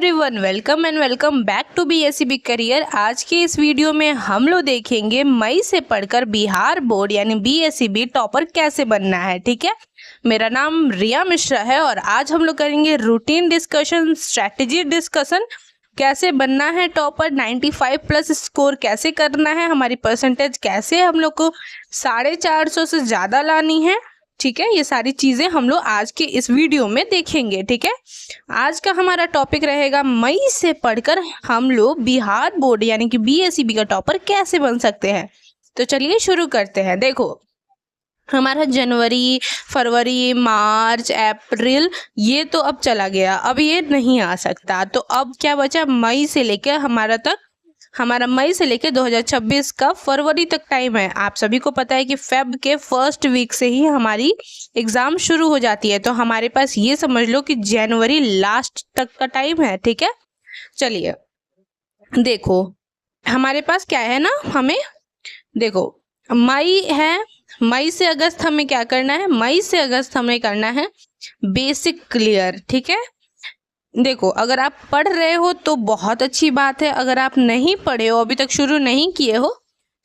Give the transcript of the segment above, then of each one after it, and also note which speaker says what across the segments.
Speaker 1: Everyone, welcome and welcome back to BSCB career. आज के इस वीडियो में हम लोग देखेंगे मई से पढ़कर बिहार बोर्ड यानी बीएससीबी टॉपर कैसे बनना है। ठीक है, मेरा नाम रिया मिश्रा है और आज हम लोग करेंगे रूटीन डिस्कशन, स्ट्रैटेजी डिस्कशन, कैसे बनना है टॉपर, 95 प्लस स्कोर कैसे करना है, हमारी परसेंटेज कैसे हम लोग को 450 से ज़्यादा लानी है। ठीक है, ये सारी चीज़ें हम लोग आज के इस वीडियो में देखेंगे। ठीक है, आज का हमारा टॉपिक रहेगा मई से पढ़कर हम लोग बिहार बोर्ड यानी कि बीएससीबी का टॉपर कैसे बन सकते हैं। तो चलिए शुरू करते हैं। देखो, हमारा जनवरी, फरवरी, मार्च, अप्रैल ये तो अब चला गया, अब ये नहीं आ सकता। तो अब क्या बचा, मई से लेकर हमारा मई से लेकर 2026 का फरवरी तक टाइम है। आप सभी को पता है कि फेब के फर्स्ट वीक से ही हमारी एग्ज़ाम शुरू हो जाती है। तो हमारे पास ये समझ लो कि जनवरी लास्ट तक का टाइम है। ठीक है, चलिए देखो हमारे पास क्या है ना, हमें देखो मई है, मई से अगस्त हमें क्या करना है, मई से अगस्त हमें करना है बेसिक क्लियर। ठीक है, देखो अगर आप पढ़ रहे हो तो बहुत अच्छी बात है, अगर आप नहीं पढ़े हो, अभी तक शुरू नहीं किए हो,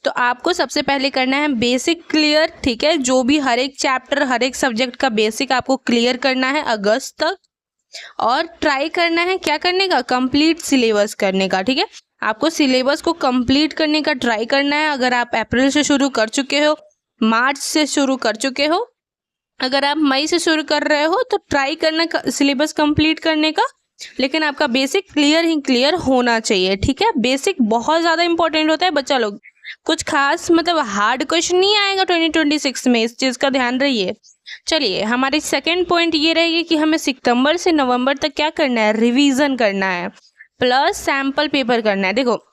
Speaker 1: तो आपको सबसे पहले करना है बेसिक क्लियर। ठीक है, जो भी हर एक चैप्टर, हर एक सब्जेक्ट का बेसिक आपको क्लियर करना है अगस्त तक, और ट्राई करना है क्या करने का, कंप्लीट सिलेबस करने का। ठीक है, आपको सिलेबस को कंप्लीट करने का ट्राई करना है। अगर आप अप्रैल से शुरू कर चुके हो, मार्च से शुरू कर चुके हो, अगर आप मई से शुरू कर रहे हो तो ट्राई करना सिलेबस कंप्लीट करने का, लेकिन आपका बेसिक क्लियर ही क्लियर होना चाहिए। ठीक है, बेसिक बहुत ज़्यादा इंपॉर्टेंट होता है बच्चा लोग, कुछ खास मतलब हार्ड क्वेश्चन नहीं आएगा 2026 में, इस चीज़ का ध्यान रहिए। चलिए, हमारी सेकेंड पॉइंट ये रहेगी कि हमें सितंबर से नवंबर तक क्या करना है, रिवीजन करना है प्लस सैम्पल पेपर करना है। देखो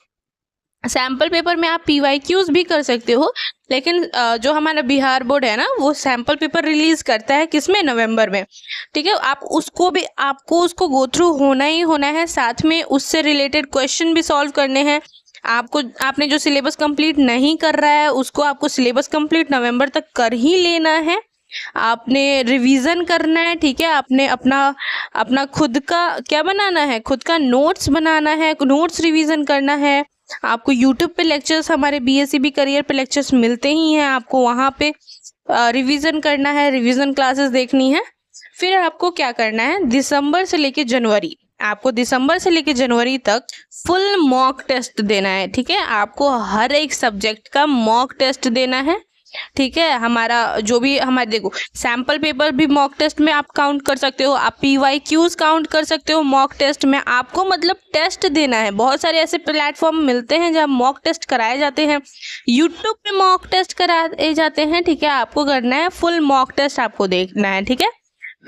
Speaker 1: सैम्पल पेपर में आप PYQs भी कर सकते हो, लेकिन जो हमारा बिहार बोर्ड है ना, वो सैम्पल पेपर रिलीज करता है किसमें, नवंबर में। ठीक है, आपको उसको गो थ्रू होना ही होना है, साथ में उससे रिलेटेड क्वेश्चन भी सॉल्व करने हैं। आपने जो सिलेबस कंप्लीट नहीं कर रहा है उसको आपको सिलेबस कंप्लीट नवंबर तक कर ही लेना है। आपने रिवीजन करना है। ठीक है, आपने अपना खुद का क्या बनाना है, खुद का नोट्स बनाना है, नोट्स रिवीजन करना है। आपको यूट्यूब पे लेक्चर्स, हमारे बीएससीबी करियर पे लेक्चर्स मिलते ही हैं, आपको वहाँ पे रिवीजन करना है, रिवीजन क्लासेस देखनी है। फिर आपको क्या करना है, दिसंबर से लेके जनवरी, आपको दिसंबर से लेके जनवरी तक फुल मॉक टेस्ट देना है। ठीक है, आपको हर एक सब्जेक्ट का मॉक टेस्ट देना है। ठीक है, हमारा जो भी हमारे देखो सैम्पल पेपर भी मॉक टेस्ट में आप काउंट कर सकते हो, आप PYQs काउंट कर सकते हो मॉक टेस्ट में। आपको मतलब टेस्ट देना है। बहुत सारे ऐसे प्लेटफॉर्म मिलते हैं जहाँ मॉक टेस्ट कराए जाते हैं, यूट्यूब पे मॉक टेस्ट कराए जाते हैं। ठीक है, आपको करना है फुल मॉक टेस्ट, आपको देखना है। ठीक है,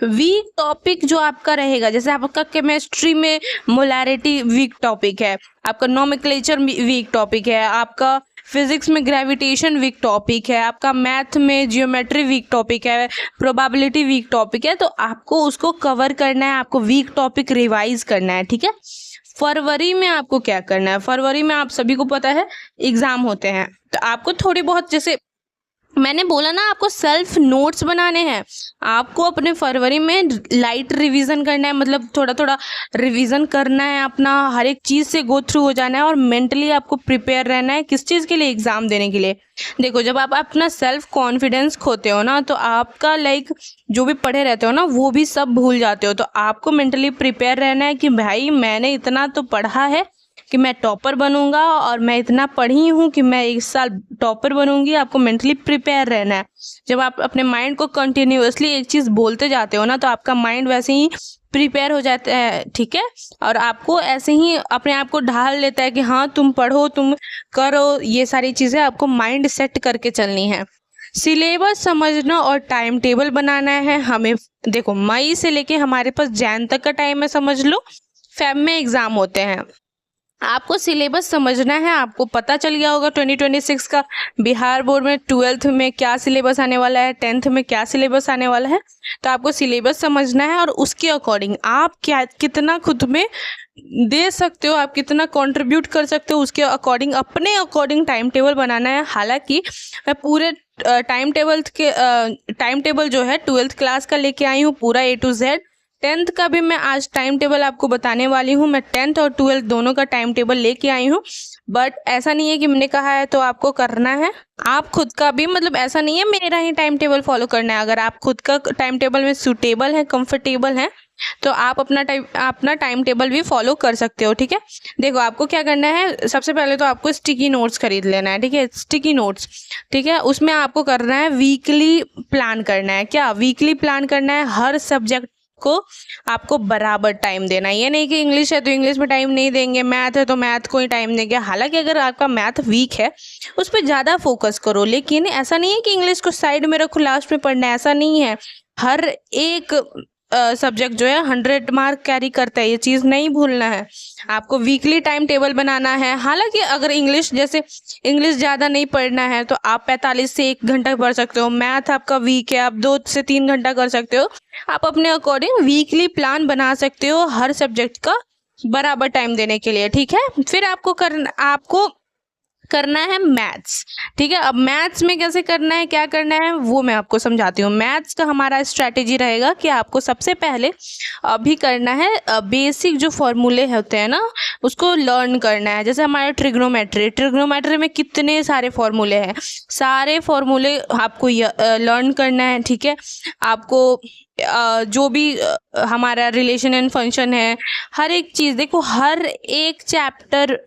Speaker 1: वीक टॉपिक जो आपका रहेगा, जैसे आपका केमिस्ट्री में मोलैरिटी वीक टॉपिक है, आपका नोमेनक्लेचर वीक टॉपिक है, आपका फिजिक्स में ग्रेविटेशन वीक टॉपिक है, आपका मैथ में जियोमेट्री वीक टॉपिक है, प्रोबेबिलिटी वीक टॉपिक है, तो आपको उसको कवर करना है, आपको वीक टॉपिक रिवाइज करना है। ठीक है, फरवरी में आपको क्या करना है, फरवरी में आप सभी को पता है एग्जाम होते हैं, तो आपको थोड़ी बहुत, जैसे मैंने बोला ना, आपको सेल्फ नोट्स बनाने हैं। आपको अपने फरवरी में लाइट रिवीजन करना है, मतलब थोड़ा थोड़ा रिवीजन करना है, अपना हर एक चीज़ से गो थ्रू हो जाना है, और मेंटली आपको प्रिपेयर रहना है किस चीज़ के लिए, एग्ज़ाम देने के लिए। देखो जब आप अपना सेल्फ कॉन्फिडेंस खोते हो ना, तो आपका जो भी पढ़े रहते हो ना, वो भी सब भूल जाते हो। तो आपको मेंटली प्रिपेयर रहना है कि भाई मैंने इतना तो पढ़ा है कि मैं टॉपर बनूंगा, और मैं इतना पढ़ी हूँ कि मैं इस साल टॉपर बनूंगी। आपको मेंटली प्रिपेयर रहना है। जब आप अपने माइंड को कंटिन्यूअसली एक चीज़ बोलते जाते हो ना, तो आपका माइंड वैसे ही प्रिपेयर हो जाता है। ठीक है, और आपको ऐसे ही अपने आप को ढाल लेता है कि हाँ तुम पढ़ो, तुम करो, ये सारी चीज़ें आपको माइंड सेट करके चलनी है। सिलेबस समझना और टाइम टेबल बनाना है हमें। देखो मई से लेके हमारे पास जैन तक का टाइम है, समझ लो, फेब में एग्ज़ाम होते हैं। आपको सिलेबस समझना है। आपको पता चल गया होगा 2026 का बिहार बोर्ड में 12th में क्या सिलेबस आने वाला है, 10th में क्या सिलेबस आने वाला है। तो आपको सिलेबस समझना है और उसके अकॉर्डिंग आप कितना खुद में दे सकते हो, आप कितना कंट्रीब्यूट कर सकते हो, उसके अकॉर्डिंग अपने अकॉर्डिंग टाइम टेबल बनाना है। हालांकि मैं पूरे टाइम टेबल जो है 12th क्लास का लेके आई हूँ, पूरा A to Z। 10th का भी मैं आज टाइम टेबल आपको बताने वाली हूँ। मैं 10th और 12th दोनों का टाइम टेबल लेके आई हूँ, बट ऐसा नहीं है कि मैंने कहा है तो आपको करना है। आप खुद का भी, मतलब ऐसा नहीं है मेरा ही टाइम टेबल फॉलो करना है। अगर आप खुद का टाइम टेबल में सूटेबल है, कंफर्टेबल है, तो आप अपना टाइम टेबल भी फॉलो कर सकते हो, ठीक है। देखो आपको क्या करना है, सबसे पहले तो आपको स्टिकी नोट्स खरीद लेना है, ठीक है। स्टिकी नोट्स, ठीक है। उसमें आपको करना है वीकली प्लान करना है। क्या वीकली प्लान करना है? हर सब्जेक्ट को आपको बराबर टाइम देना है। ये नहीं कि इंग्लिश है तो इंग्लिश में टाइम नहीं देंगे, मैथ है तो मैथ को ही टाइम देंगे। हालांकि अगर आपका मैथ वीक है उस पर ज़्यादा फोकस करो, लेकिन ऐसा नहीं है कि इंग्लिश को साइड में रखो, लास्ट में पढ़ना है, ऐसा नहीं है। हर एक सब्जेक्ट जो है 100 मार्क कैरी करता है, ये चीज़ नहीं भूलना है। आपको वीकली टाइम टेबल बनाना है। हालांकि अगर इंग्लिश ज़्यादा नहीं पढ़ना है तो आप 45 से 1 घंटा पढ़ सकते हो। मैथ आपका वीक है, आप 2 से 3 घंटा कर सकते हो। आप अपने अकॉर्डिंग वीकली प्लान बना सकते हो हर सब्जेक्ट का बराबर टाइम देने के लिए, ठीक है। फिर आपको करना है मैथ्स, ठीक है। अब मैथ्स में कैसे करना है, क्या करना है, वो मैं आपको समझाती हूँ। मैथ्स का हमारा स्ट्रैटेजी रहेगा कि आपको सबसे पहले अभी करना है बेसिक जो फॉर्मूले होते हैं ना, उसको लर्न करना है। जैसे हमारा ट्रिग्नोमेट्री में कितने सारे फॉर्मूले हैं, सारे फॉर्मूले आपको लर्न करना है, ठीक है। आपको जो भी हमारा रिलेशन एंड फंक्शन है, हर एक चीज़, देखो हर एक चैप्टर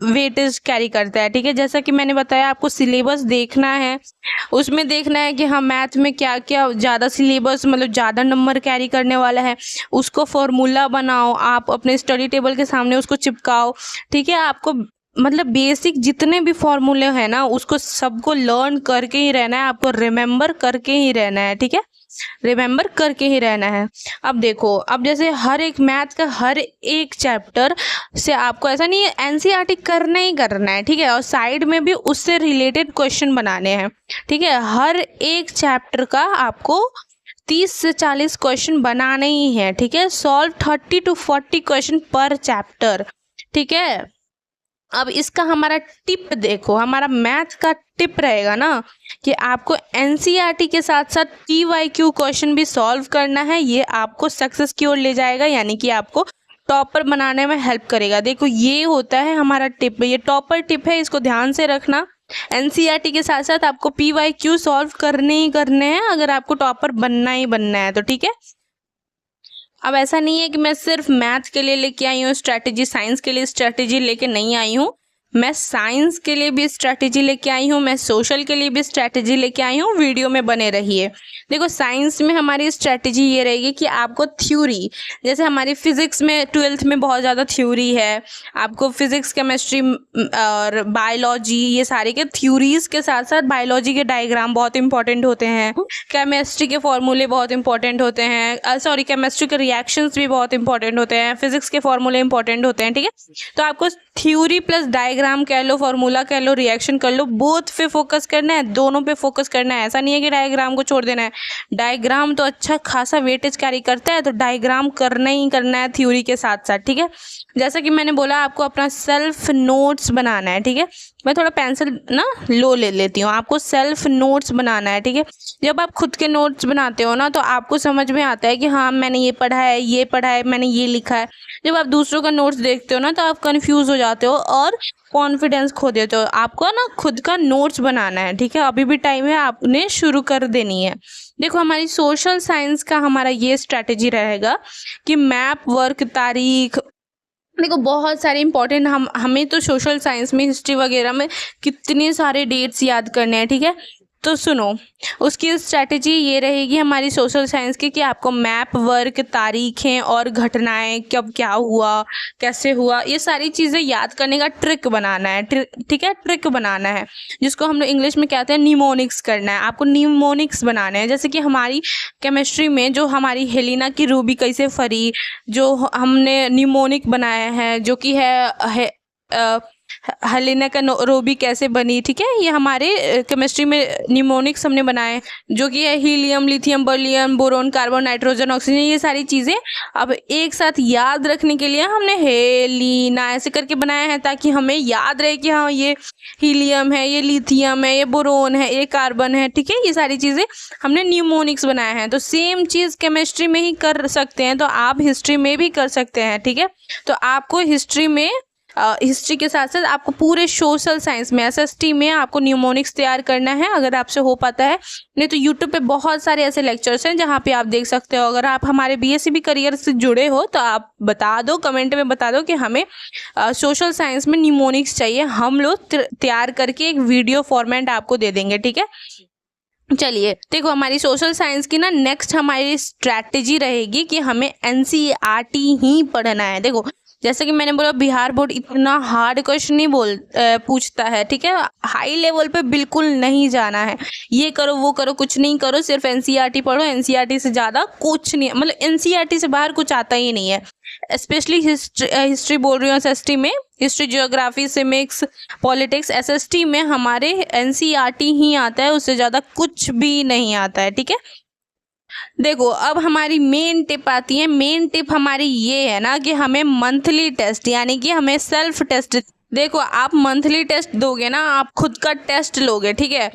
Speaker 1: वेटेज कैरी करता है, ठीक है। जैसा कि मैंने बताया, आपको सिलेबस देखना है, उसमें देखना है कि हाँ मैथ में क्या क्या ज़्यादा सिलेबस, मतलब ज़्यादा नंबर कैरी करने वाला है, उसको फॉर्मूला बनाओ, आप अपने स्टडी टेबल के सामने उसको चिपकाओ, ठीक है। आपको मतलब बेसिक जितने भी फॉर्मूले हैं ना, उसको सबको लर्न करके ही रहना है, आपको रिमेंबर करके ही रहना है, ठीक है। रिमेंबर करके ही रहना है। अब देखो, अब जैसे हर एक मैथ का हर एक चैप्टर से आपको ऐसा नहीं है एनसीईआरटी करना ही करना है, ठीक है। और साइड में भी उससे रिलेटेड क्वेश्चन बनाने हैं, ठीक है। हर एक चैप्टर का आपको 30 से 40 क्वेश्चन बनाने ही है, ठीक है। सॉल्व 30 to 40 क्वेश्चन पर चैप्टर, ठीक है। अब इसका हमारा टिप देखो, हमारा मैथ का टिप रहेगा ना कि आपको एनसीईआरटी के साथ साथ पीवाईक्यू क्वेश्चन भी सॉल्व करना है। ये आपको सक्सेस की ओर ले जाएगा, यानी कि आपको टॉपर बनाने में हेल्प करेगा। देखो ये होता है हमारा टिप, ये टॉपर टिप है, इसको ध्यान से रखना। एनसीईआरटी के साथ साथ आपको पीवाईक्यू सॉल्व करने ही करने हैं अगर आपको टॉपर बनना ही बनना है तो, ठीक है। अब ऐसा नहीं है कि मैं सिर्फ मैथ के लिए लेके आई हूँ स्ट्रैटेजी, साइंस के लिए स्ट्रैटेजी लेके नहीं आई हूँ। मैं साइंस के लिए भी स्ट्रैटेजी लेके आई हूँ, मैं सोशल के लिए भी स्ट्रैटेजी लेके आई हूँ। वीडियो में बने रहिए। देखो साइंस में हमारी स्ट्रैटेजी ये रहेगी कि आपको थ्योरी, जैसे हमारी फिजिक्स में 12th में बहुत ज़्यादा थ्योरी है, आपको फिजिक्स, केमिस्ट्री और बायोलॉजी, ये सारे के थ्योरीज के साथ साथ बायोलॉजी के डायग्राम बहुत इंपॉर्टेंट होते हैं, केमिस्ट्री के फॉर्मूले बहुत इंपॉर्टेंट होते हैं, सॉरी केमिस्ट्री के रिएक्शंस भी बहुत इंपॉर्टेंट होते हैं, फिजिक्स के फॉर्मूले इंपॉर्टेंट होते हैं, ठीक है। तो आपको थ्योरी प्लस डायग्राम कह लो, फॉर्मूला कह लो, रिएक्शन कर लो, बोथ पे फोकस करना है, दोनों पे फोकस करना है। ऐसा नहीं है कि डायग्राम को छोड़ देना है। डायग्राम तो अच्छा खासा वेटेज कैरी करता है, तो डायग्राम करना ही करना है थ्योरी के साथ साथ, ठीक है। जैसा कि मैंने बोला, आपको अपना सेल्फ नोट्स बनाना है, ठीक है। मैं थोड़ा पेंसिल ना लो ले लेती हूँ। आपको सेल्फ नोट्स बनाना है, ठीक है। जब आप खुद के नोट्स बनाते हो ना, तो आपको समझ में आता है कि हाँ मैंने ये पढ़ा है, मैंने ये लिखा है। जब आप दूसरों का नोट्स देखते हो ना, तो आप कंफ्यूज हो जाते हो और कॉन्फिडेंस खो देते हो। आपको ना खुद का नोट्स बनाना है, ठीक है। अभी भी टाइम है, आपने शुरू कर देनी है। देखो हमारी सोशल साइंस का हमारा ये स्ट्रैटेजी रहेगा कि मैप, वर्क, तारीख, देखो बहुत सारे इंपॉर्टेंट, हमें तो सोशल साइंस में, हिस्ट्री वगैरह में कितने सारे डेट्स याद करने हैं, ठीक है। तो सुनो, उसकी स्ट्रैटेजी ये रहेगी हमारी सोशल साइंस की कि आपको मैप, वर्क, तारीखें और घटनाएं, कब क्या हुआ, कैसे हुआ, ये सारी चीज़ें याद करने का ट्रिक बनाना है, ठीक है। ट्रिक बनाना है जिसको हम लोग इंग्लिश में कहते हैं निमोनिक्स करना है। आपको निमोनिक्स बनाने हैं। जैसे कि हमारी केमिस्ट्री में जो हमारी हेलिना की रूबी कैसे फरी, जो हमने निमोनिक बनाया है, जो कि है हेलेना का रोबी कैसे बनी, ठीक है। ये हमारे केमिस्ट्री में निमोनिक्स हमने बनाए, जो कि है helium, lithium, beryllium, boron, carbon, nitrogen, oxygen, ये सारी चीज़ें अब एक साथ याद रखने के लिए हमने हेलिना ऐसे करके बनाया है, ताकि हमें याद रहे कि हाँ ये हीलियम है, ये लिथियम है, ये बोरोन है, ये कार्बन है, ठीक है। ये सारी चीज़ें हमने न्यूमोनिक्स बनाए हैं। तो सेम चीज़ केमिस्ट्री में ही कर सकते हैं, तो आप हिस्ट्री में भी कर सकते हैं, ठीक है। तो आपको हिस्ट्री में हिस्ट्री के साथ साथ आपको पूरे सोशल साइंस में एसएसटी में आपको न्यूमोनिक्स तैयार करना है, अगर आपसे हो पाता है। नहीं तो यूट्यूब पे बहुत सारे ऐसे लेक्चर्स हैं जहाँ पे आप देख सकते हो। अगर आप हमारे बीएससीबी करियर से जुड़े हो तो आप बता दो, कमेंट में बता दो कि हमें सोशल साइंस में न्यूमोनिक्स चाहिए, हम लोग तैयार करके एक वीडियो फॉर्मेट आपको दे देंगे, ठीक है। चलिए देखो, हमारी सोशल साइंस की ना नेक्स्ट हमारी स्ट्रैटेजी रहेगी कि हमें एनसीईआरटी ही पढ़ना है। देखो जैसे कि मैंने बोला, बिहार बोर्ड इतना हार्ड क्वेश्चन नहीं पूछता है, ठीक है। हाई लेवल पे बिल्कुल नहीं जाना है, ये करो वो करो कुछ नहीं करो, सिर्फ एनसीईआरटी पढ़ो। एनसीईआरटी से ज़्यादा कुछ नहीं, मतलब एनसीईआरटी से बाहर कुछ आता ही नहीं है। स्पेशली हिस्ट्री बोल रही हूँ, एसएसटी में history, geography, civics, politics, SST में हमारे एनसीईआरटी ही आता है, उससे ज़्यादा कुछ भी नहीं आता है, ठीक है। देखो अब हमारी मेन टिप आती है। मेन टिप हमारी ये है ना कि हमें मंथली टेस्ट, यानी कि हमें सेल्फ टेस्ट, देखो आप मंथली टेस्ट दोगे ना, आप खुद का टेस्ट लोगे, ठीक है।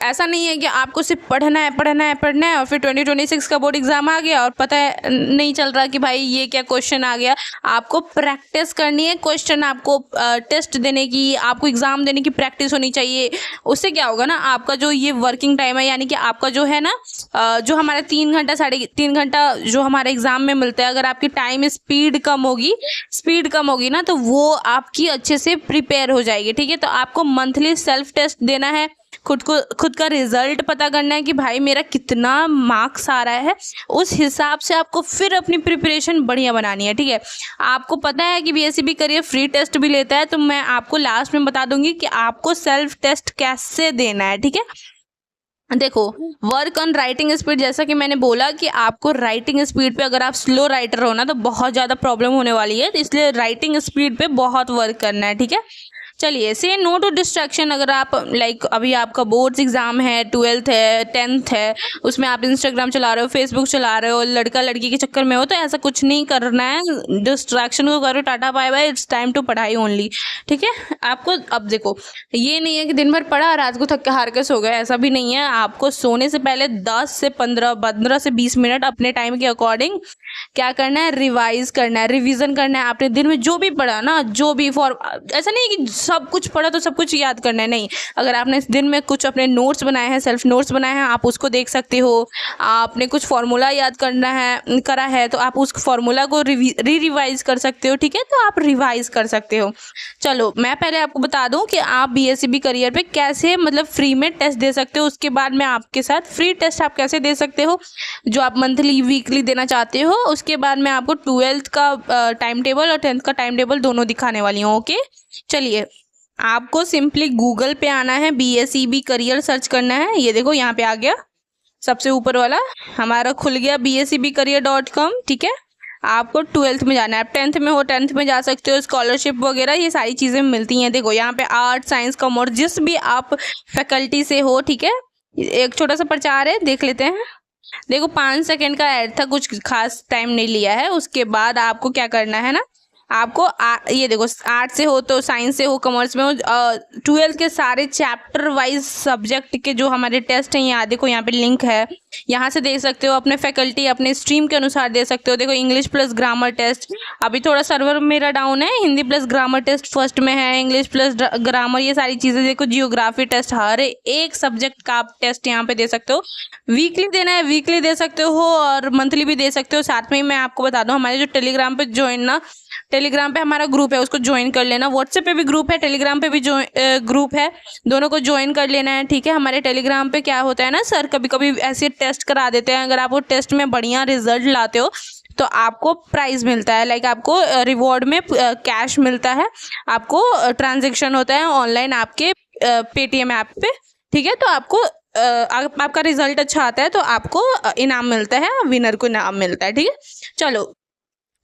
Speaker 1: ऐसा नहीं है कि आपको सिर्फ पढ़ना है और फिर 2026 का बोर्ड एग्जाम आ गया और पता है नहीं चल रहा कि भाई ये क्या क्वेश्चन आ गया। आपको प्रैक्टिस करनी है, क्वेश्चन आपको टेस्ट देने की, आपको एग्जाम देने की प्रैक्टिस होनी चाहिए। उससे क्या होगा ना, आपका जो ये वर्किंग टाइम है, यानी कि आपका जो है ना जो हमारा 3 घंटा 3.5 घंटा जो हमारे एग्जाम में मिलता है, अगर आपकी टाइम स्पीड कम होगी ना, तो वो आपकी अच्छे से प्रिपेयर हो जाएगी, ठीक है। तो आपको मंथली सेल्फ टेस्ट देना है, खुद का रिजल्ट पता करना है कि भाई मेरा कितना मार्क्स आ रहा है, उस हिसाब से आपको फिर अपनी प्रिपरेशन बढ़िया बनानी है, ठीक है। आपको पता है कि बीएससीबी करियर फ्री टेस्ट भी लेता है, तो मैं आपको लास्ट में बता दूंगी कि आपको सेल्फ टेस्ट कैसे देना है, ठीक है। देखो वर्क ऑन राइटिंग स्पीड, जैसा कि मैंने बोला कि आपको राइटिंग स्पीड पे, अगर आप स्लो राइटर हो ना तो बहुत ज़्यादा प्रॉब्लम होने वाली है, तो इसलिए राइटिंग स्पीड पे बहुत वर्क करना है, ठीक है। चलिए, से नो टू डिस्ट्रैक्शन। अगर आप लाइक अभी आपका बोर्ड्स एग्जाम है, 12th है, 10th है, उसमें आप इंस्टाग्राम चला रहे हो, फेसबुक चला रहे हो, लड़का लड़की के चक्कर में हो, तो ऐसा कुछ नहीं करना है। डिस्ट्रैक्शन को करो ta ta bye bye, it's time to पढ़ाई ओनली, ठीक है। आपको अब देखो, ये नहीं है कि दिन भर पढ़ा रात को थक के हार के सो गए, ऐसा भी नहीं है। आपको सोने से पहले 10 से 15 से 20 मिनट अपने टाइम के अकॉर्डिंग क्या करना है, रिवाइज करना है, रिवीजन करना है। आपने दिन में जो भी पढ़ा ना, जो भी ऐसा नहीं है कि सब कुछ पढ़ा तो सब कुछ याद करना है, नहीं। अगर आपने इस दिन में कुछ अपने नोट्स बनाए हैं, सेल्फ नोट्स बनाए हैं, आप उसको देख सकते हो। आपने कुछ फॉर्मूला याद करा है तो आप उस फॉर्मूला को रिवाइज कर सकते हो, ठीक है। तो आप रिवाइज कर सकते हो। चलो मैं पहले आपको बता दूं कि आप बीएससीबी करियर पे कैसे मतलब फ्री में टेस्ट दे सकते हो, उसके बाद मैं आपके साथ फ्री टेस्ट आप कैसे दे सकते हो जो आप मंथली वीकली देना चाहते हो। उसके बाद मैं आपको 12th का टाइम टेबल और 10th का टाइम टेबल दोनों दिखाने वाली हूँ, ओके। चलिए, आपको सिंपली गूगल पे आना है, बीएससीबी करियर सर्च करना है। ये देखो यहाँ पे आ गया, सबसे ऊपर वाला हमारा खुल गया bscbcareer.com, ठीक है। आपको 12th में जाना है, आप 10th में हो 10th में जा सकते हो। स्कॉलरशिप वगैरह ये सारी चीज़ें मिलती हैं। देखो यहाँ पे आर्ट, साइंस, कॉमर्स, जिस भी आप फैकल्टी से हो, ठीक है। एक छोटा सा प्रचार है, देख लेते हैं। देखो 5 सेकंड का ऐड था, कुछ खास टाइम नहीं लिया है। उसके बाद आपको क्या करना है ना, आपको ये देखो, आर्ट से हो तो साइंस से हो, कॉमर्स में हो, 12th के सारे चैप्टर वाइज सब्जेक्ट के जो हमारे टेस्ट हैं, यहाँ देखो, यहाँ पे लिंक है, यहाँ से देख सकते हो। अपने फैकल्टी अपने स्ट्रीम के अनुसार दे सकते हो। देखो इंग्लिश प्लस ग्रामर टेस्ट, अभी थोड़ा सर्वर मेरा डाउन है। Hindi plus grammar test first में है, इंग्लिश प्लस ग्रामर, ये सारी चीज़ें देखो। जियोग्राफी टेस्ट, हर एक सब्जेक्ट का आप टेस्ट यहाँ पे दे सकते हो। वीकली देना है, वीकली दे सकते हो और मंथली भी दे सकते हो। साथ में ही मैं आपको बता दूँ, हमारे जो टेलीग्राम पे टेलीग्राम पे हमारा ग्रुप है, उसको ज्वाइन कर लेना। व्हाट्सएप पे भी ग्रुप है, टेलीग्राम पे भी ग्रुप है, दोनों को ज्वाइन कर लेना है, ठीक है। हमारे टेलीग्राम पे क्या होता है ना सर, कभी कभी ऐसे टेस्ट करा देते हैं। अगर आप वो टेस्ट में बढ़िया रिजल्ट लाते हो तो आपको प्राइज़ मिलता है, लाइक आपको रिवॉर्ड में कैश मिलता है, आपको ट्रांजेक्शन होता है ऑनलाइन आपके पेटीएम ऐप पे, ठीक है। तो आपको आपका रिजल्ट अच्छा आता है तो आपको इनाम मिलता है, विनर को इनाम मिलता है, ठीक है। चलो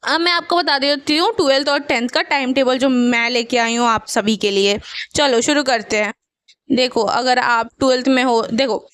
Speaker 1: अब मैं आपको बता देती हूँ 12th और 10th का टाइम टेबल जो मैं लेके आई हूँ आप सभी के लिए। चलो शुरू करते हैं। देखो अगर आप 12th में हो, देखो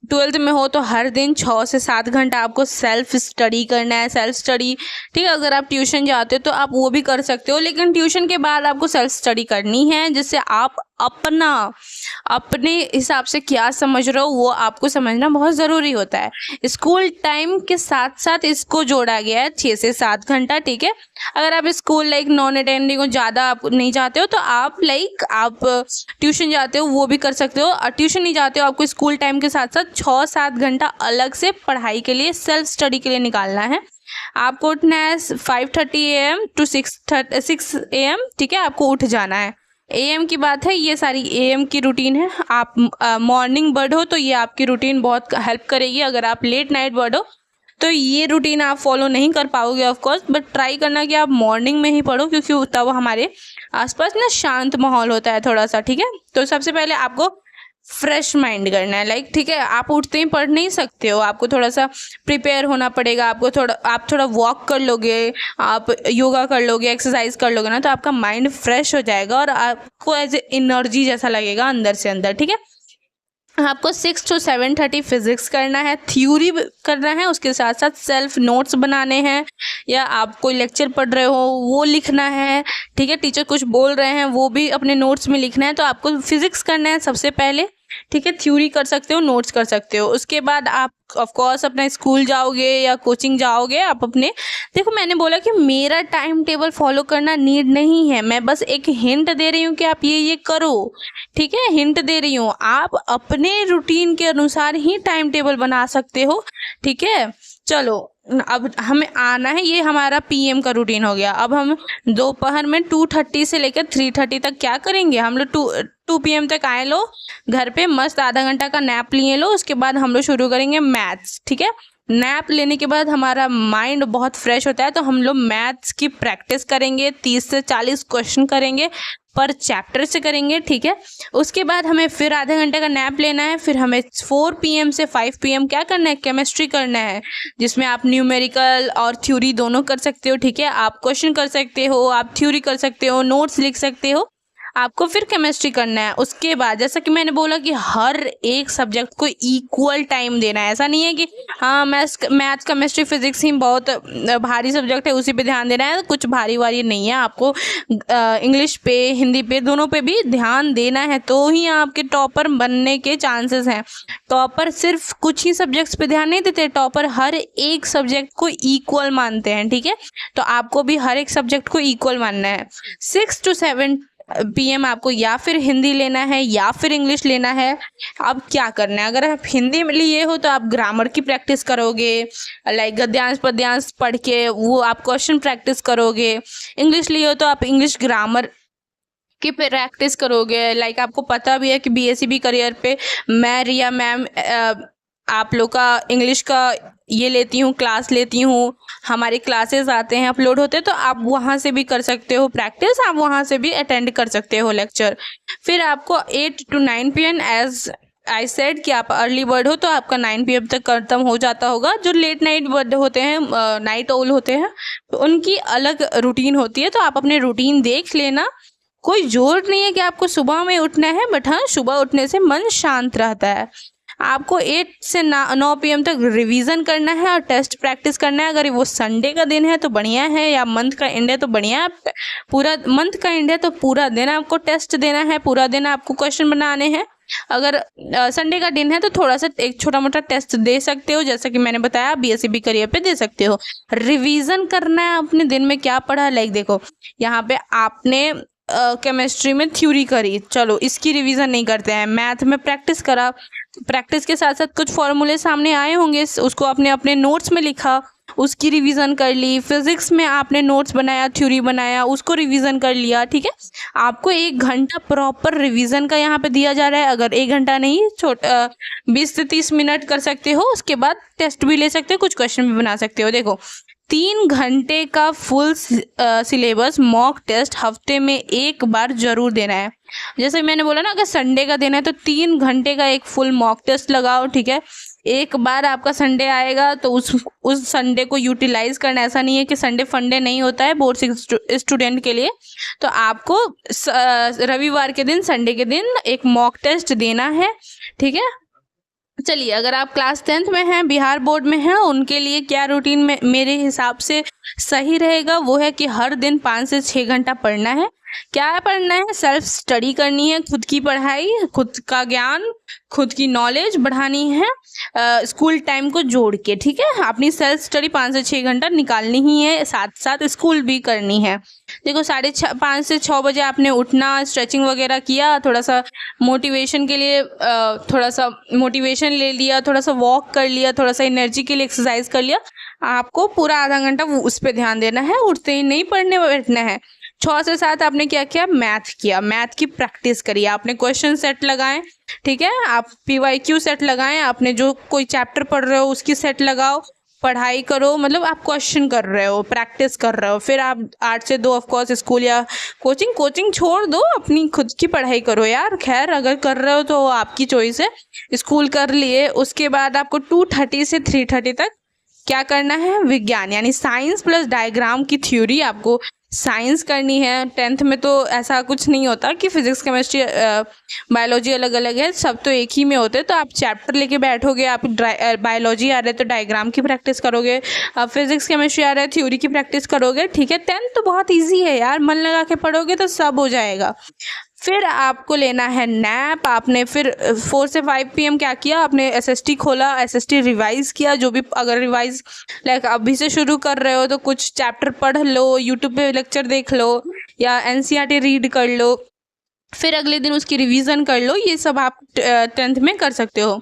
Speaker 1: 12th में हो तो हर दिन 6 से 7 घंटा आपको सेल्फ स्टडी करना है, सेल्फ स्टडी। ठीक है, अगर आप ट्यूशन जाते हो तो आप वो भी कर सकते हो, लेकिन ट्यूशन के बाद आपको सेल्फ स्टडी करनी है, जिससे आप अपने हिसाब से क्या समझ रहे हो वो आपको समझना बहुत ज़रूरी होता है। स्कूल टाइम के साथ साथ इसको जोड़ा गया है 6 से 7 घंटा। ठीक है, अगर आप स्कूल नॉन अटेंडिंग हो, ज़्यादा आप नहीं चाहते हो तो आप आप ट्यूशन जाते हो वो भी कर सकते हो। और ट्यूशन नहीं जाते हो, आपको स्कूल टाइम के साथ साथ 6-7 घंटा अलग से पढ़ाई के लिए, सेल्फ स्टडी के लिए निकालना है। आपको उठना है 5:30 AM to 6 AM। ठीक है, आपको उठ जाना है। AM की बात है, ये सारी AM की रूटीन है। आप मॉर्निंग बर्ड हो तो ये आपकी रूटीन बहुत हेल्प करेगी। अगर आप लेट नाइट बर्ड हो तो ये रूटीन आप फॉलो नहीं कर पाओगे ऑफ कोर्स, बट ट्राई करना कि आप मॉर्निंग में ही पढ़ो, क्योंकि तब हमारे आसपास ना शांत माहौल होता है थोड़ा सा। ठीक है, तो सबसे पहले आपको फ्रेश माइंड करना है। ठीक है, आप उठते ही पढ़ नहीं सकते हो, आपको थोड़ा सा प्रिपेयर होना पड़ेगा। आप थोड़ा वॉक कर लोगे, आप योगा कर लोगे, एक्सरसाइज कर लोगे ना, तो आपका माइंड फ्रेश हो जाएगा और आपको एज ए एनर्जी जैसा लगेगा अंदर से अंदर। ठीक है, आपको 6 to 7:30 फिजिक्स करना है, थ्योरी करना है, उसके साथ साथ सेल्फ नोट्स बनाने हैं, या आप कोई लेक्चर पढ़ रहे हो वो लिखना है। ठीक है, टीचर कुछ बोल रहे हैं वो भी अपने नोट्स में लिखना है। तो आपको फिजिक्स करना है सबसे पहले। ठीक है, थ्योरी कर सकते हो, नोट्स कर सकते हो। उसके बाद आप ऑफ कोर्स अपना स्कूल जाओगे या कोचिंग जाओगे। आप अपने, देखो मैंने बोला कि मेरा टाइम टेबल फॉलो करना नीड नहीं है, मैं बस एक हिंट दे रही हूँ कि आप ये करो। ठीक है, हिंट दे रही हूँ, आप अपने रूटीन के अनुसार ही टाइम टेबल बना सकते हो। ठीक है, चलो अब हमें आना है, ये हमारा PM का रूटीन हो गया। अब हम दोपहर में 2:30 से लेकर 3:30 तक क्या करेंगे, हम लोग 2 PM तक आए लो घर पे, मस्त आधा घंटा का नैप लिए लो। उसके बाद हम लोग शुरू करेंगे मैथ्स। ठीक है, नैप लेने के बाद हमारा माइंड बहुत फ्रेश होता है, तो हम लोग मैथ्स की प्रैक्टिस करेंगे। 30 से 40 क्वेश्चन करेंगे, पर चैप्टर से करेंगे। ठीक है, उसके बाद हमें फिर आधे घंटे का नैप लेना है। फिर हमें 4 PM से 5 PM क्या करना है, केमिस्ट्री करना है, जिसमें आप न्यूमेरिकल और थ्योरी दोनों कर सकते हो। ठीक है, आप क्वेश्चन कर सकते हो, आप थ्योरी कर सकते हो, नोट्स लिख सकते हो। आपको फिर केमिस्ट्री करना है। उसके बाद जैसा कि मैंने बोला कि हर एक सब्जेक्ट को इक्वल टाइम देना है। ऐसा नहीं है कि हाँ मैथ्स केमिस्ट्री फिजिक्स ही बहुत भारी सब्जेक्ट है उसी पे ध्यान देना है, कुछ भारी वारी नहीं है। आपको इंग्लिश पे, हिंदी पे, दोनों पे भी ध्यान देना है, तो ही आपके टॉपर बनने के चांसेस हैं। टॉपर सिर्फ कुछ ही सब्जेक्ट्स पे ध्यान नहीं देते, टॉपर हर एक सब्जेक्ट को इक्वल मानते हैं। ठीक है, तो आपको भी हर एक सब्जेक्ट को इक्वल मानना है। 6 to 7 PM आपको या फिर हिंदी लेना है या फिर इंग्लिश लेना है। अब क्या करना है, अगर आप हिंदी में लिए हो तो आप ग्रामर की प्रैक्टिस करोगे, गद्यांश पद्यांश पढ़ के वो आप क्वेश्चन प्रैक्टिस करोगे। इंग्लिश लिए हो तो आप इंग्लिश ग्रामर की प्रैक्टिस करोगे। आपको पता भी है कि BSEB करियर पे मैं रिया मैम आप लोग का इंग्लिश का ये लेती हूँ, क्लास लेती हूँ, हमारे क्लासेस आते हैं, अपलोड होते हैं, तो आप वहाँ से भी कर सकते हो प्रैक्टिस, आप वहाँ से भी अटेंड कर सकते हो लेक्चर। फिर आपको 8 to 9 PM as I said कि आप अर्ली बर्ड हो तो आपका 9 PM तक खत्म हो जाता होगा। जो लेट नाइट बर्ड होते हैं, नाइट ओल होते हैं, तो उनकी अलग रूटीन होती है, तो आप अपने रूटीन देख लेना। कोई जोर नहीं है कि आपको सुबह में उठना है, बट हाँ सुबह उठने से मन शांत रहता है। आपको 8 से 9 PM तक रिवीजन करना है और टेस्ट प्रैक्टिस करना है। अगर वो संडे का दिन है तो बढ़िया है, या मंथ का एंड है तो बढ़िया है। पूरा मंथ का एंड है तो पूरा दिन आपको टेस्ट देना है, पूरा दिन आपको क्वेश्चन बनाने हैं। अगर संडे का दिन है तो थोड़ा सा एक छोटा मोटा टेस्ट दे सकते हो, जैसा कि मैंने बताया BSEB करियर पे दे सकते हो। रिवीजन करना है अपने दिन में क्या पढ़ा। देखो यहाँ पे आपने केमिस्ट्री में थ्योरी करी, चलो इसकी रिवीजन नहीं करते हैं। मैथ में प्रैक्टिस करा, प्रैक्टिस के साथ साथ कुछ फॉर्मूले सामने आए होंगे, उसको आपने अपने नोट्स में लिखा, उसकी रिवीजन कर ली। फिजिक्स में आपने नोट्स बनाया, थ्योरी बनाया, उसको रिवीजन कर लिया। ठीक है, आपको 1 घंटा प्रॉपर रिवीजन का यहाँ पे दिया जा रहा है। अगर 1 घंटा नहीं, 20 से 30 मिनट कर सकते हो। उसके बाद टेस्ट भी ले सकते हो, कुछ क्वेश्चन भी बना सकते हो। देखो 3 घंटे का फुल सिलेबस मॉक टेस्ट हफ्ते में 1 बार जरूर देना है। जैसे मैंने बोला ना, अगर संडे का दिन है तो 3 घंटे का एक फुल मॉक टेस्ट लगाओ। ठीक है, एक बार आपका संडे आएगा तो उस संडे को यूटिलाइज करना। ऐसा नहीं है कि संडे फंडे नहीं होता है बोर्ड स्टूडेंट के लिए। तो आपको रविवार के दिन, संडे के दिन एक मॉक टेस्ट देना है, ठीक है। चलिए, अगर आप क्लास 10th में हैं, बिहार बोर्ड में हैं, उनके लिए क्या रूटीन में मेरे हिसाब से सही रहेगा, वो है कि हर दिन 5 से 6 घंटा पढ़ना है। क्या पढ़ना है? सेल्फ स्टडी करनी है, खुद की पढ़ाई, खुद का ज्ञान, खुद की नॉलेज बढ़ानी है, स्कूल टाइम को जोड़ के, ठीक है। अपनी सेल्फ स्टडी 5 से 6 घंटा निकालनी ही है, साथ साथ स्कूल भी करनी है। देखो 5:30 से 6 बजे आपने उठना, स्ट्रेचिंग वगैरह किया, थोड़ा सा मोटिवेशन के लिए थोड़ा सा मोटिवेशन ले लिया, थोड़ा सा वॉक कर लिया, थोड़ा सा एनर्जी के लिए एक्सरसाइज कर लिया। आपको पूरा आधा घंटा उस पर ध्यान देना है, उठते ही नहीं पढ़ने बैठना है। 6 से 7 आपने क्या किया? मैथ किया, मैथ की प्रैक्टिस करिए, आपने क्वेश्चन सेट लगाएं, ठीक है। आप PYQ सेट लगाएं, आपने जो कोई चैप्टर पढ़ रहे हो उसकी सेट लगाओ, पढ़ाई करो, मतलब आप क्वेश्चन कर रहे हो, प्रैक्टिस कर रहे हो। फिर आप 8 से 2 ऑफकोर्स स्कूल या कोचिंग छोड़ दो, अपनी खुद की पढ़ाई करो यार। खैर, अगर कर रहे हो तो आपकी चॉइस है। स्कूल कर लिए, उसके बाद आपको 2:30 से 3:30 तक क्या करना है? विज्ञान यानी साइंस प्लस डायग्राम की थ्योरी आपको साइंस करनी है। 10th में तो ऐसा कुछ नहीं होता कि फिजिक्स केमिस्ट्री बायोलॉजी अलग अलग है, सब तो एक ही में होते हैं। तो आप चैप्टर लेके बैठोगे, आप बायोलॉजी आ रहा है तो डायग्राम की प्रैक्टिस करोगे, आप फिजिक्स केमिस्ट्री आ रहा है थ्योरी की प्रैक्टिस करोगे, ठीक है। 10th तो बहुत ईजी है यार, मन लगा के पढ़ोगे तो सब हो जाएगा। फिर आपको लेना है नैप। आपने फिर 4 से 5 PM क्या किया? आपने SST खोला, SST रिवाइज किया। जो भी अगर रिवाइज लाइक अभी से शुरू कर रहे हो तो कुछ चैप्टर पढ़ लो, यूट्यूब पे लेक्चर देख लो या NCERT रीड कर लो, फिर अगले दिन उसकी रिवीजन कर लो। ये सब आप 10th में कर सकते हो।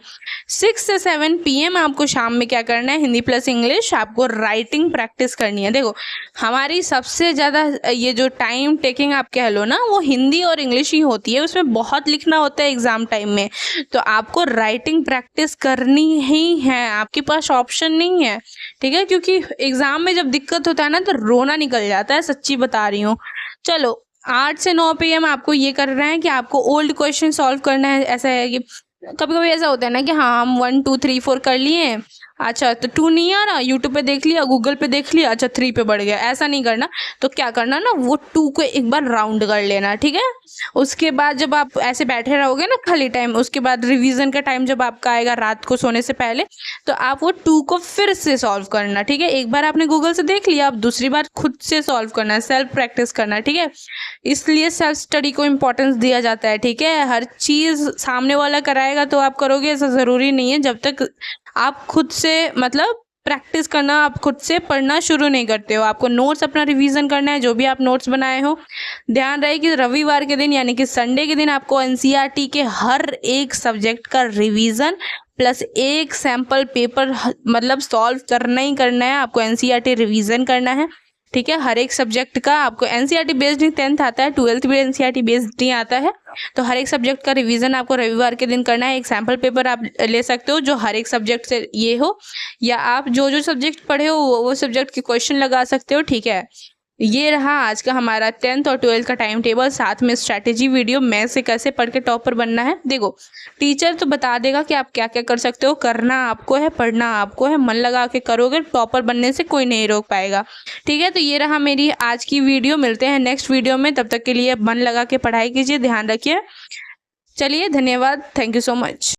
Speaker 1: 6 से 7 PM आपको शाम में क्या करना है? हिंदी प्लस इंग्लिश, आपको राइटिंग प्रैक्टिस करनी है। देखो हमारी सबसे ज़्यादा ये जो टाइम टेकिंग आप कह लो ना, वो हिंदी और इंग्लिश ही होती है, उसमें बहुत लिखना होता है एग्ज़ाम टाइम में। तो आपको राइटिंग प्रैक्टिस करनी ही है, आपके पास ऑप्शन नहीं है, ठीक है। क्योंकि एग्ज़ाम में जब दिक्कत होता है ना तो रोना निकल जाता है, सच्ची बता रही हूँ। चलो 8 से 9 PM आपको ये करना है कि आपको ओल्ड क्वेश्चन सॉल्व करना है। ऐसा है कि कभी कभी ऐसा होता है ना कि हाँ हम 1 2 3 4 कर लिए, अच्छा तो 2 नहीं आ रहा, यूट्यूब पे देख लिया, गूगल पे देख लिया, अच्छा 3 पे बढ़ गया। ऐसा नहीं करना। तो क्या करना ना, वो 2 को एक बार राउंड कर लेना, ठीक है। उसके बाद जब आप ऐसे बैठे रहोगे ना खाली टाइम, उसके बाद रिवीजन का टाइम जब आपका आएगा रात को सोने से पहले, तो आप वो 2 को फिर से सॉल्व करना, ठीक है। एक बार आपने गूगल से देख लिया, आप दूसरी बार खुद से सॉल्व करना, सेल्फ प्रैक्टिस करना, ठीक है। इसलिए सेल्फ स्टडी को इम्पोर्टेंस दिया जाता है, ठीक है। हर चीज़ सामने वाला कराएगा तो आप करोगे, ऐसा ज़रूरी नहीं है। जब तक आप खुद से मतलब प्रैक्टिस करना, आप खुद से पढ़ना शुरू नहीं करते हो। आपको नोट्स अपना रिवीजन करना है, जो भी आप नोट्स बनाए हो। ध्यान रहे कि रविवार के दिन यानी कि संडे के दिन आपको NCERT के हर एक सब्जेक्ट का रिवीजन प्लस एक सैम्पल पेपर मतलब सॉल्व करना ही करना है। आपको NCERT रिवीजन करना है, ठीक है। हर एक सब्जेक्ट का आपको NCERT बेस्ड ही 10th आता है, 12th भी NCERT बेस्ड ही आता है। तो हर एक सब्जेक्ट का रिवीजन आपको रविवार के दिन करना है। एक सैम्पल पेपर आप ले सकते हो जो हर एक सब्जेक्ट से ये हो, या आप जो जो सब्जेक्ट पढ़े हो वो सब्जेक्ट के क्वेश्चन लगा सकते हो, ठीक है। ये रहा आज का हमारा 10th और 12th का टाइम टेबल, साथ में स्ट्रैटेजी वीडियो, मैथ से कैसे पढ़ के टॉपर बनना है। देखो टीचर तो बता देगा कि आप क्या क्या कर सकते हो, करना आपको है, पढ़ना आपको है, मन लगा के करोगे, टॉपर बनने से कोई नहीं रोक पाएगा, ठीक है। तो ये रहा मेरी आज की वीडियो, मिलते हैं नेक्स्ट वीडियो में। तब तक के लिए मन लगा के पढ़ाई कीजिए, ध्यान रखिए। चलिए, धन्यवाद, थैंक यू सो मच।